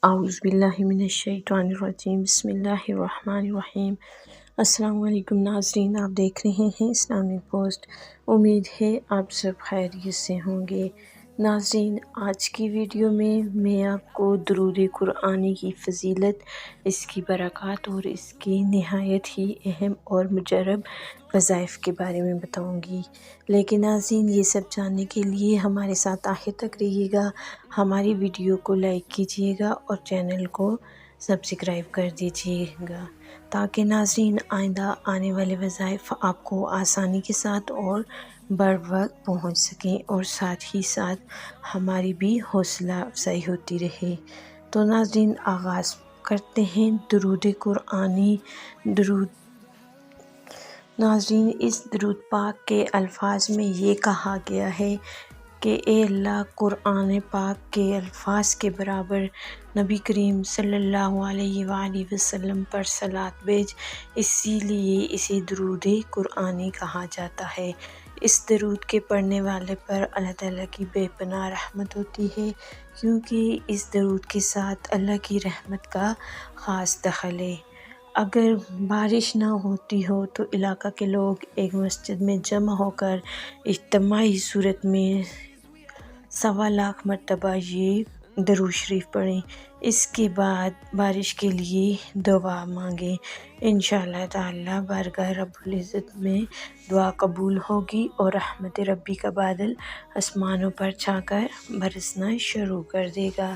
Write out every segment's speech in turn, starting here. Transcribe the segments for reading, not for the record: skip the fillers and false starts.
اعوذ باللہ من الشیطان الرجیم، بسم اللہ الرحمن الرحیم۔ السلام علیکم ناظرین، آپ دیکھ رہے ہیں اسلامک پوسٹ۔ امید ہے آپ سب خیریت سے ہوں گے۔ ناظرین، آج کی ویڈیو میں آپ کو درود قرآنی کی فضیلت، اس کی برکات اور اس کی نہایت ہی اہم اور مجرب وظائف کے بارے میں بتاؤں گی۔ لیکن ناظرین، یہ سب جاننے کے لیے ہمارے ساتھ آخر تک رہیے گا، ہماری ویڈیو کو لائک کیجیے گا اور چینل کو سبسکرائب کر دیجیے گا، تاکہ ناظرین آئندہ آنے والے وظائف آپ کو آسانی کے ساتھ اور بر وقت پہنچ سکیں اور ساتھ ہی ساتھ ہماری بھی حوصلہ افزائی ہوتی رہے۔ تو ناظرین، آغاز کرتے ہیں درود قرآنی۔ درود ناظرین، اس درود پاک کے الفاظ میں یہ کہا گیا ہے کہ اے اللہ، قرآن پاک کے الفاظ کے برابر نبی کریم صلی اللہ علیہ وآلہ وسلم پر صلوات بھیج، اسی لیے اسے درود قرآنی کہا جاتا ہے۔ اس درود کے پڑھنے والے پر اللہ تعالیٰ کی بے پناہ رحمت ہوتی ہے، کیونکہ اس درود کے ساتھ اللہ کی رحمت کا خاص دخل ہے۔ اگر بارش نہ ہوتی ہو تو علاقہ کے لوگ ایک مسجد میں جمع ہو کر اجتماعی صورت میں 1.25 مرتبہ یہ درود شریف پڑھیں، اس کے بعد بارش کے لیے دعا مانگیں۔ انشاءاللہ تعالی بارگاہ رب العزت میں دعا قبول ہوگی اور رحمت ربی کا بادل آسمانوں پر چھا کر برسنا شروع کر دے گا۔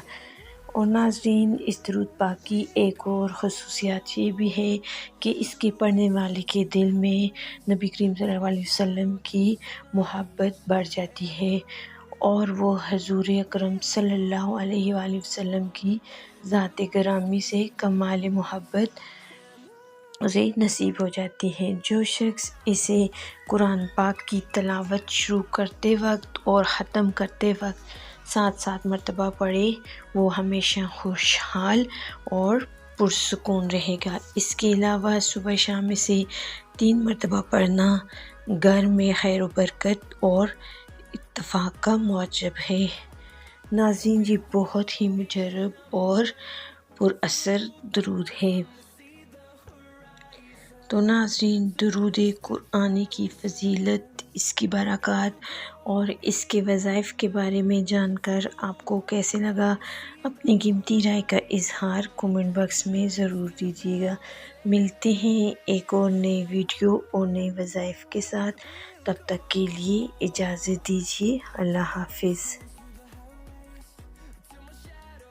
اور ناظرین، اس درود پاک کی ایک اور خصوصیات یہ بھی ہے کہ اس کے پڑھنے والے کے دل میں نبی کریم صلی اللہ علیہ وسلم کی محبت بڑھ جاتی ہے اور وہ حضور اکرم صلی اللہ علیہ وآلہ وسلم کی ذات گرامی سے کمال محبت اسے نصیب ہو جاتی ہے۔ جو شخص اسے قرآن پاک کی تلاوت شروع کرتے وقت اور ختم کرتے وقت 7 مرتبہ پڑھے، وہ ہمیشہ خوشحال اور پرسکون رہے گا۔ اس کے علاوہ صبح شام اسے 3 مرتبہ پڑھنا گھر میں خیر و برکت اور اتفاق کا موجب ہے۔ ناظرین، یہ بہت ہی مجرب اور پر اثر درود ہے۔ تو ناظرین، درود قرآنی کی فضیلت، اس کی برکات اور اس کے وظائف کے بارے میں جان کر آپ کو کیسے لگا؟ اپنی قیمتی رائے کا اظہار کمنٹ باکس میں ضرور دیجیے گا۔ ملتے ہیں ایک اور نئی ویڈیو اور نئے وظائف کے ساتھ، تب تک کے لیے اجازت دیجیے۔ اللہ حافظ۔